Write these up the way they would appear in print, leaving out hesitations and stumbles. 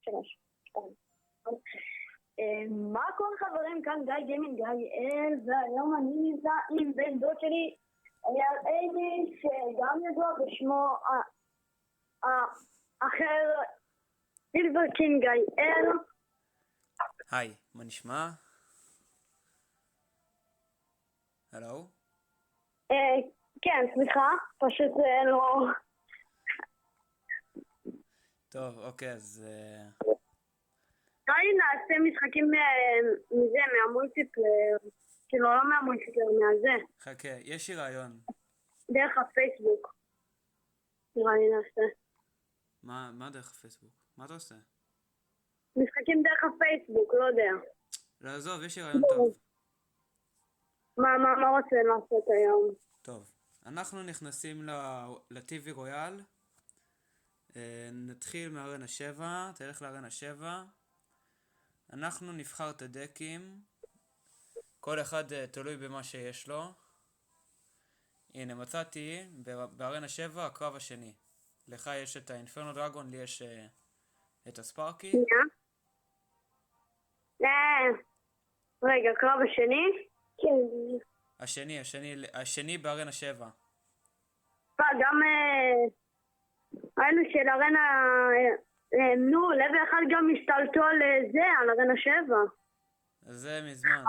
3, 2. מה כל חברים, כאן גיא גיימינג, גיא, והיום אני נמצא עם בן דוד שלי, אייל איידי, שגם ידוע בשמו האחר, סילבר קינג גיא. היי, מה נשמע? הלו? כן, סליחה, פשוט לא... טוב, אוקיי, אז... אולי נעשה משחקים מזה, מהמולטיפלר, כאילו לא מהמולטיפלר, מהזה, חכה, יש לי רעיון. דרך הפייסבוק, נראה לי נעשה. מה דרך הפייסבוק? מה אתה עושה? משחקים דרך הפייסבוק, לא יודע. לא, עזוב, יש לי רעיון טוב. מה רוצה לעשות היום? טוב, אנחנו נכנסים לטיווי רויאל. נתחיל מארנה 7, תלך לארנה 7. אנחנו נבחר את הדקים. כל אחד תלוי במה שיש לו. הנה, מצאתי בארנה 7 הקרב השני. לך יש את האינפרנו דרגון, לי יש את הספארקי. רגע, קרב השני? כן. השני בארנה 7. גם ראינו של ארנה, לב אחד גם השתלטו על זה, על ארנה 7. זה מזמן.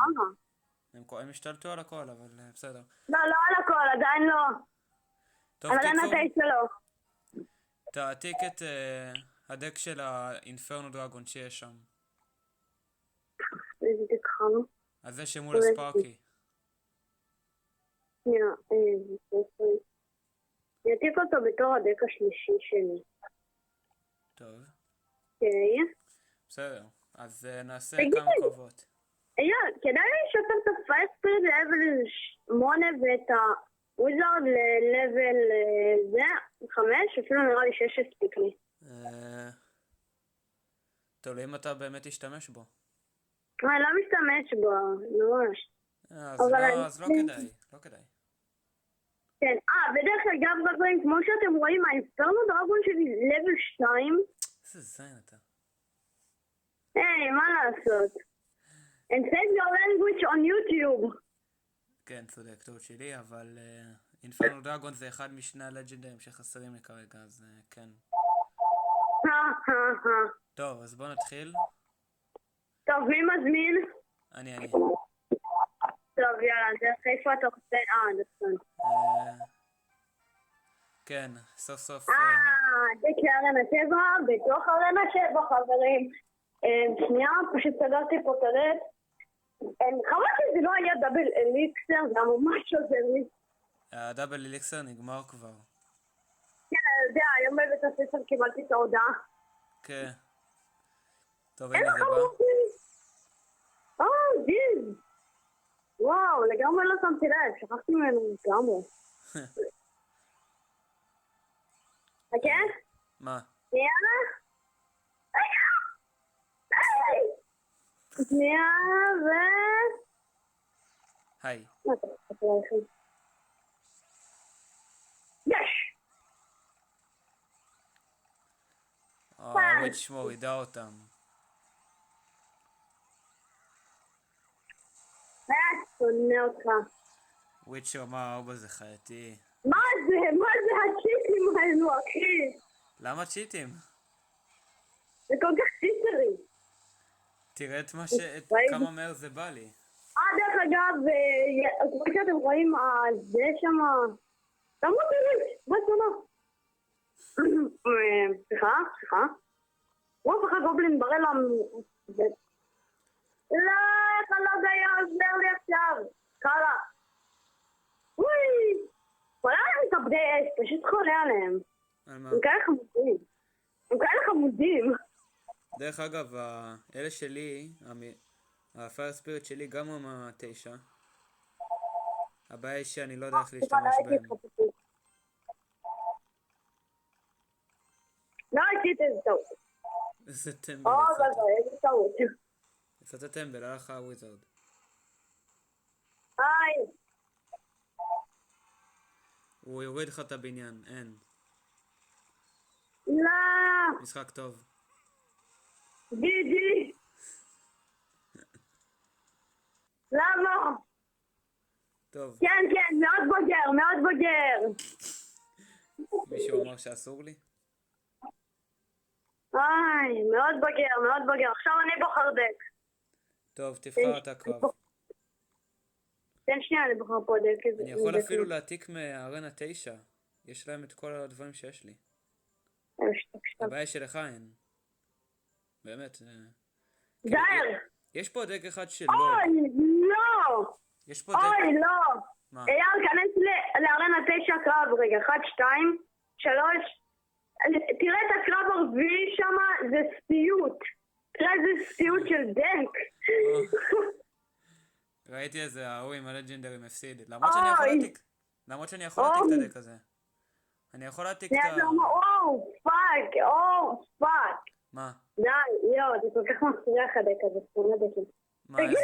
הם השתלטו על הכל, אבל בסדר. לא על הכל, עדיין לא. טוב, על ארנה 9 לא. תעתיק את הדק של האינפרנו דרגון שיש שם. איזה דק חם. אז זה שמול הספארקי. יעתיק אותו בתור הדק השלישי שלי. טוב. אוקיי. בסדר, אז נעשה כמה קרבות. כדאי לשפר את הפייספיריט ללבל 8 ואת הוויזארד ללבל 5, אפילו נראה לי 6 הספיק לי. טוב, אם אתה באמת תשתמש בו. אני לא משתמש בו, ממש. אז לא כדאי. כן, בדרך אגב חברים, כמו שאתם רואים, האינפרנו דרגון שלי לבל 2. איזה זין אתה. היי, מה לעשות? And save your language on YouTube. כן, צודק, טעות שלי, אבל אינפרנו דרגון זה אחד משני הלג'נדרים שחסרים לי כרגע, אז כן. טוב, אז בוא נתחיל. טוב, מי מזמין? אני. טוב, יאללה, דרך איפה אתה רוצה? דקה. כן, סוף סוף. דק לארנה 7, בתוך ארנה 7, חברים. שנייה, פשוט סגרתי פה את הדלת. חבל שזה לא היה דאבל אליקסר, זה ממש עוזר לי. הדאבל אליקסר נגמר כבר. כן, אני יודע, היום בבית הספר קיבלתי את ההודעה. כן. טוב, הנה זה בא. גיז. וואו, לגמרי לא שמתי לב, שכחתי ממנו לגמרי. כן? מה? יאללה? שנייה היי. יש! וויץ' מורידה אותם. שונא אותך. וויץ' אמר 4 זה חייתי. מה זה הצ'יטים האלו, אחי? למה צ'יטים? זה כל כך ציטרי. תראה כמה מהר זה בא לי. דרך אגב, כמו שאתם רואים, זה שמה... תמות לי, מה שונו? סליחה? רוב אחד גובלין ברלה... לא, איך אני לא יודע עוזר לי עכשיו? קרה. וואי! חולה עליהם את עבדי אש, פשוט חולה עליהם. הם כאלה חמודים. דרך אגב, אלה שלי, הפייר ספיריט שלי גם הוא 9. הבעיה היא שאני לא יודע איך להשתמש בהם. לא, עשית איזה טעות. איזה טמבל איזה טעות. יצאת טמבל, הלך הוויזרד. היי. הוא יוריד לך את הבניין, אין. לא. משחק טוב. די. למה? טוב, כן, מאוד בוגר. מישהו אמר שאסור לי? מאוד בוגר. עכשיו אני בוחר דק. טוב, תבחר אתה קרב. תן שנייה, אני בוחר פה דק. אני יכול אפילו להעתיק מארנה 9. יש להם את כל הדברים שיש לי. הבעיה שלך אין. באמת. דייר! יש פה דק אחד שלא. אוי, לא! יש פה דק... אוי, לא! מה? אייל, כנס לארנה 9 קרב רגע. 1, 2, 3. תראה את הקרב הרביעי שם, זה סטיות. תראה איזה סטיות של דק. ראיתי איזה ההוא עם הלג'נדרי מפסיד. למרות שאני יכול להעתיק את הדק הזה. אני יכול להעתיק את ה... פאק. מה? די, זה כל כך מפריע לך הדק הזה. תגיד לי,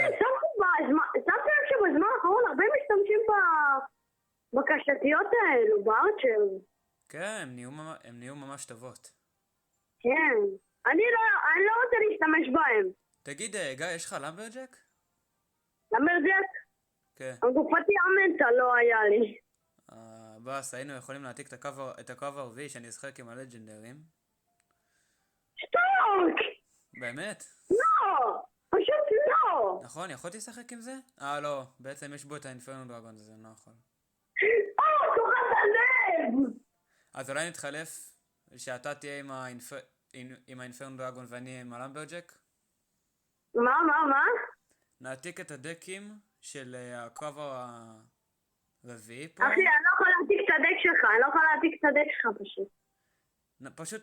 שמת לב שבזמן האחרון הרבה משתמשים בקשתיות האלו, בארצ'ר. כן, הם נהיו ממש טובות. כן. אני לא רוצה להשתמש בהם. תגיד, גיא, יש לך למברג'ק? למברג'ק? כן. הגופתי המנטה לא היה לי. בס, היינו יכולים להעתיק את הקרב הרביעי שאני אשחק עם הלג'נדרים. שטוק! באמת? לא! פשוט לא! נכון, יכולתי לשחק עם זה? לא, בעצם יש בו את האינפרנו דרגון, זה לא יכול. כוחת הלב! אז אולי נתחלף שאתה תהיה עם האינפרנו דרגון ואני עם הלמברג'ק? מה? נעתיק את הדקים של הקרב הרביעי פה. אחי, אני לא יכול להעתיק את הדק שלך פשוט. פשוט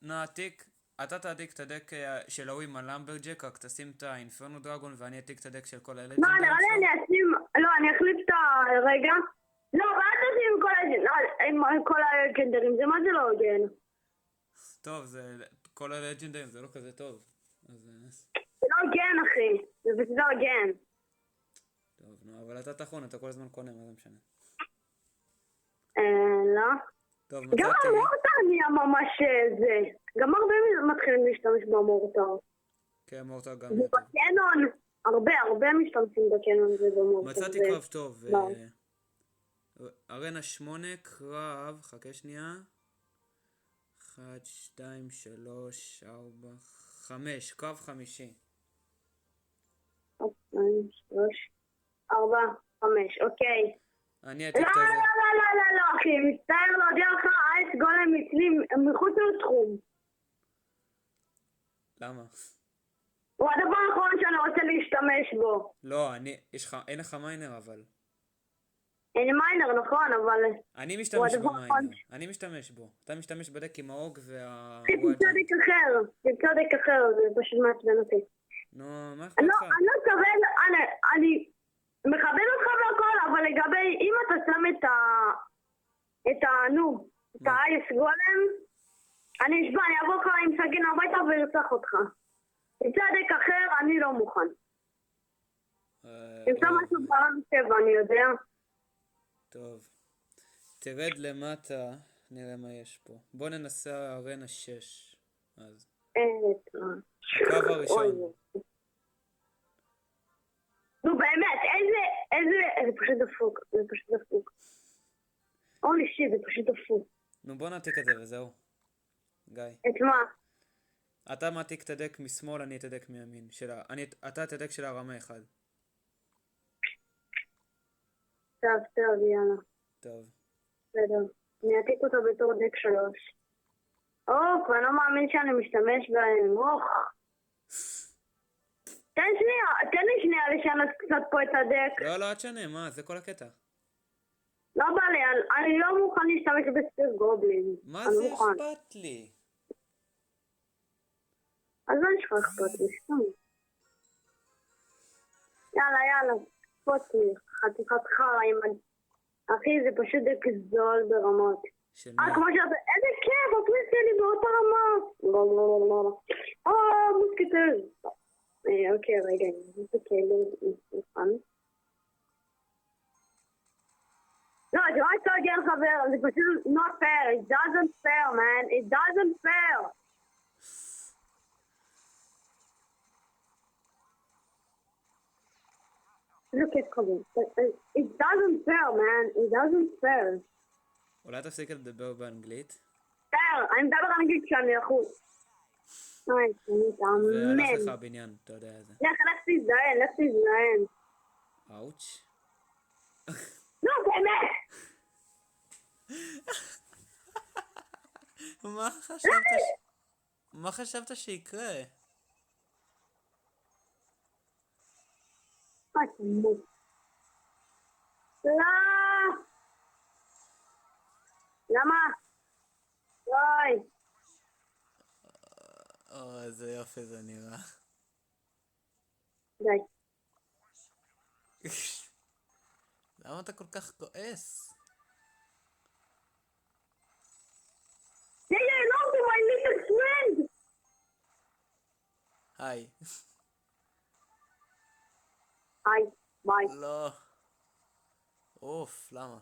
נעתיק, אתה תעתיק את הדק של ההוא עם הלמברג'ק, רק תשים את האינפרנו דרגון ואני אעתיק את הדק של כל הלג'נדרים שלו. נראה לי אני אחליף את הרגע. לא, ואל תשים עם כל הלג'נדרים, זה מה זה לא הוגן. טוב, כל הלג'נדרים זה לא כזה טוב. זה לא הוגן, אחי. זה פשוט לא הוגן. טוב, נו, אבל אתה תחון, אתה כל הזמן קונה, מה זה משנה? לא. טוב, מצאתי... גם המורטר נהיה ממש זה. גם הרבה מתחילים להשתמש במורטר. כן, מורטר גם נהיה טוב. ובקנון, הרבה משתמשים בקנון ובמורטר. מצאתי קרב טוב. ארנה 8, קרב, חכה שנייה. 1, 2, 3, 4, 5, קרב 5. 1, 2, 3, 4, 5, אוקיי. אני אעתיק את זה. לא, אחי, מצטער להודיע לך, אייס גולם אצלי מחוץ לתחום. למה? הוא הדבר האחרון שאני רוצה להשתמש בו. לא, אין לך מיינר אבל. אין לי מיינר, נכון, אבל... אני משתמש במיינר, אני משתמש בו. אתה משתמש בדק עם האוג תמצא דק אחר, זה פשוט מעצבן אותי. נו, מה אכפת לך? אני לא מתכוון, אני מכבד אותך והכל, אבל לגבי, אם אתה שם את האייס גולם, אני אשבע, אני אבוא לך עם סכין הביתה וירצח אותך. תמצא דק אחר, אני לא מוכן. תמצא משהו בעולם 7, אני יודע. טוב. תרד למטה, נראה מה יש פה. בוא ננסה ארנה 6. אז. הקרב הראשון. נו באמת, זה פשוט דפוק. אולי שיט, זה פשוט דפוק. נו בוא נעתיק את זה וזהו. גיא. את מה? אתה מעתיק את הדק משמאל, אני את הדק מימין. אתה את הדק של הרמה 1. טוב, יאללה. טוב. בסדר. אני אעתיק אותו בתור דק 3. אני לא מאמין שאני משתמש בהם. תן לי שנייה לשנות קצת פה את הדק. לא, אל תשנה, מה? זה כל הקטע. לא בא לי, אני לא מוכן להשתמש בספיר גובלין. מה זה אכפת לי? אז לא נשמע אכפת לי, סתם. יאללה, אכפת לי. חתיכת חרא עם... אחי, זה פשוט דק זול ברמות. כמו שאתה... איזה כיף, הפריס שלי באותה רמה. מוסקיטר. אוקיי, רגע, זה כאילו נפן. לא, זה רק לא הגיע לחבר, זה פשוט not fair, it doesn't fair, man, it doesn't fair. איזה כיף חברים. It doesn't fair, man. It doesn't fair. אולי תפסיק לדבר באנגלית? fair. אני מדבר אנגלית כשאני לחוץ. אוי, אני והלך מתאמן. לך הבניין, אתה יודע איזה. לך תזדיין. אאוץ'. לא, באמת! מה חשבת שיקרה? אוי, תמות. לא! למה? אוי. איזה יופי זה נראה. די. למה אתה כל כך כועס? Say hello to my little friend! היי. היי, ביי. לא. אוף, למה?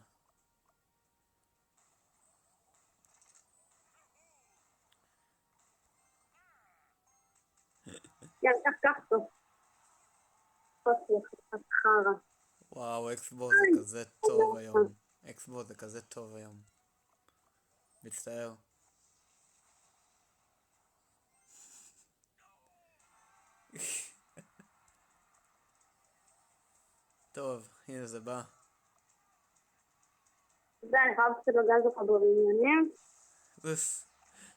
יאללה, קח טוב. חרא. וואו, אקסבו זה כזה טוב היום. אקסבו זה כזה טוב היום. מצטער. טוב, הנה זה בא. זה, אני חייב קצת לגז לך בעניינים.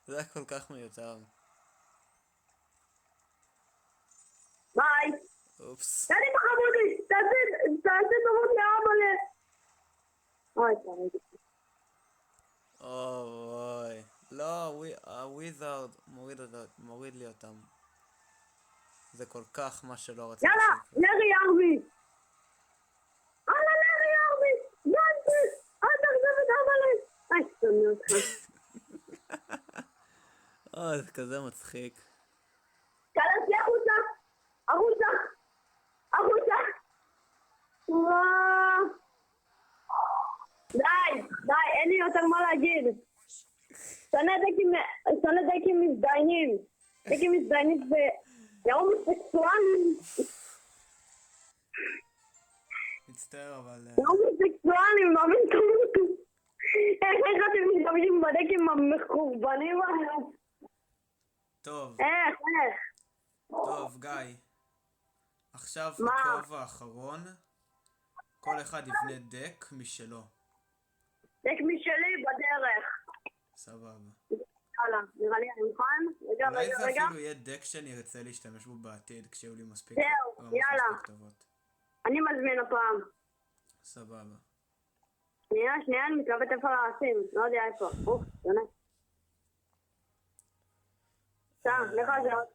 זה היה כל כך מיותר. ביי. אופס. תעדי בחמודי, תעשה טובות לאבא. אוי, תעדי. אוי. לא, וויזארד מוריד לי אותם. זה כל כך מה שלא רציתי. יאללה, נרי ארבי. הלאה, נרי ארבי. גנטי. אל תחזב את אבא. איי, שונא אותך. זה כזה מצחיק. תלכי החוצה. וואו. די, אין לי יותר מה להגיד. שונא דקים מזדיינים. דקים מזדיינים והומוסקסואלים. מצטער, אבל... הומוסקסואלים, מאמין תמותו. איך אתם משתמשים בדקים המחורבנים האלה? טוב. איך? טוב, גיא. עכשיו מה? בכובע האחרון, כל אחד יבנה דק משלו. דק משלי בדרך. סבבה. יאללה, נראה לי אני מוכן. אולי זה רגע. אפילו יהיה דק שאני ארצה להשתמש בו בעתיד, כשיהיו לי מספיק זהו, רמות יאללה. מספיק טובות. אני מזמין הפעם. סבבה. שנייה, אני מתלבט איפה לשים. לא יודע איפה. שונה. לך זה עוד...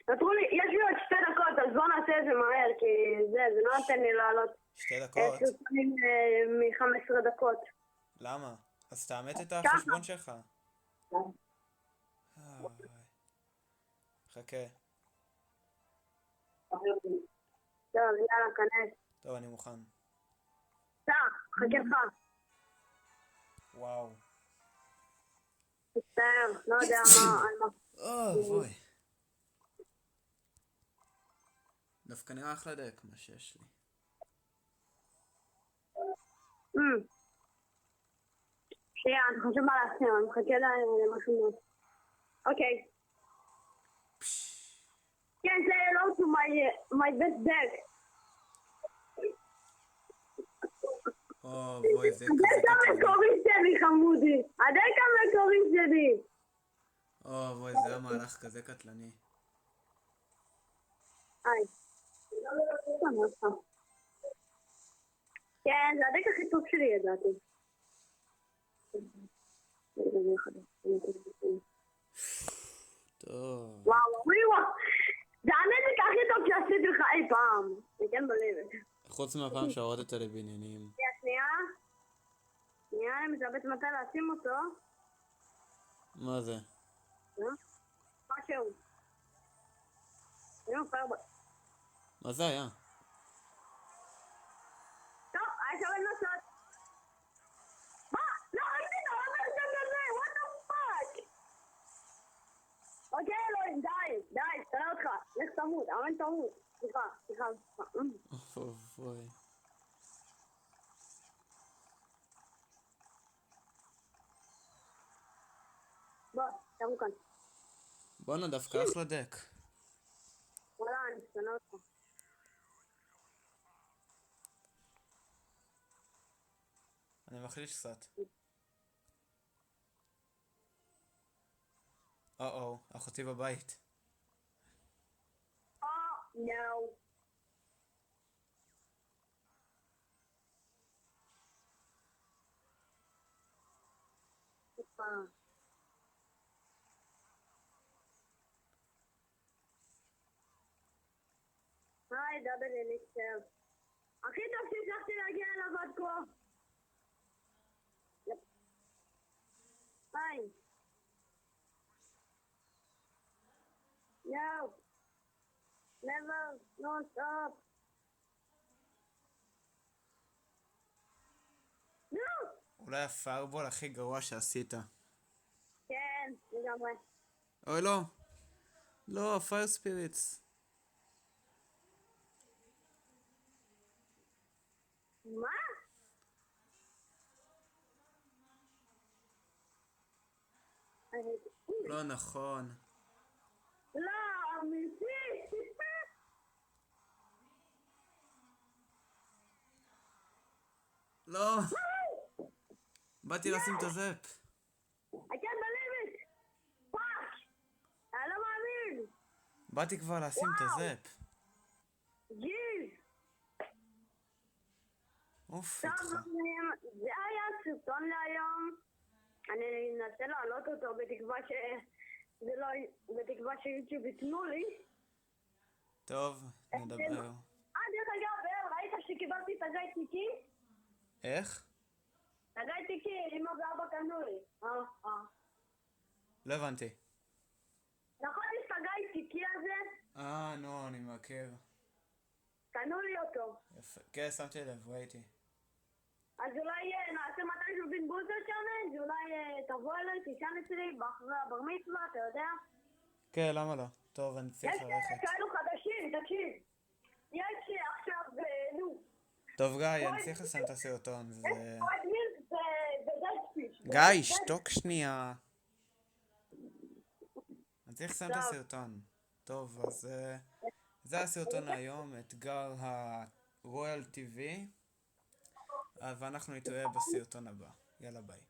נתנו לי, יש לי עוד 2 דקות, אז בוא נעשה את זה מהר, כי זה לא נותן לי לעלות 2 דקות? סרטונים מ-15 דקות. למה? אז תאמת את החשבון שלך. חכה. טוב, יאללה, כנס. טוב, אני מוכן. חכה לך. וואו. מצטער, לא יודע מה. בואי. דווקא נראה אחלה דק מה שיש לי. שנייה, אני חושב מה לעשות, אני מחכה למשהו מאוד. אוקיי. כן, זה hello to my best deck. בואי, זה כזה הדק המקורי שלי, חמודי. הדק המקורי שלי. בואי, זה המהלך כזה קטלני. היי. כן, זה הדק הכי טוב שלי, ידעתי. טוב. וואו. זה הנזק הכי טוב שעשיתי לך אי פעם. אני כן בלבת. חוץ מהפעם שהורדת לבניינים. שנייה, אני מתלבט מתי לשים אותו. מה זה? משהו. מה זה היה? טוב, היה שווה לנסות. מה? לא, ראיתי את העומר שם לזה, what the fuck? אוקיי, אלוהים, די, תראה אותך. לך תמות, אמן תמות. סליחה. אוי. בוא, תראו כאן. בואנה, דווקא אחלה דק. וואלה, אני שונא אותך. אני מחליש קצת. אחותי בבית. No. היי, דאבל אליקסר. הכי טוב שהצלחתי להגיע אליו עד כה. היי. No. Never. No stop. No. אולי הפיירבול הכי גרוע שעשית. כן, לגמרי. אוי לא. לא, פייר ספיריטס. מה? לא נכון. לא, אמיתי. לא. באתי לשים את הזאפ. I can't believe it. פאק. אני לא מאמין. באתי כבר לשים את הזאפ. ג'יז. אוף, טוב, איתך. זה היה סרטון להיום. אני אנסה להעלות אותו בתקווה שיוטיוב ייתנו לי. טוב, נדבר. דרך אגב, ראית שקיבלתי את הגיא תיקי? איך? את הגיא תיקי, אמא ואבא קנו לי. לא הבנתי. נכון, יש את הגיא תיקי הזה? נו, אני מעכב. קנו לי אותו. יפה. כן, שמתי לב, ראיתי. אז אולי נעשה מתישהו בין בוזר צ'אלנג', אולי תבוא אליי, תישן אצלי, אחרי הבר מצווה, אתה יודע? כן, למה לא? טוב, אני צריך יש ללכת. כאלו חדשים, תקשיב. יש עכשיו, טוב, גיא, אני צריך לסיים את הסרטון. יש פריידמילק ודייטפיש. גיא, שתוק שנייה. אני צריך לסיים את הסרטון. טוב, אז זה הסרטון היום, אתגר הרויאל TV, ואנחנו נתראה בסרטון הבא. יאללה ביי.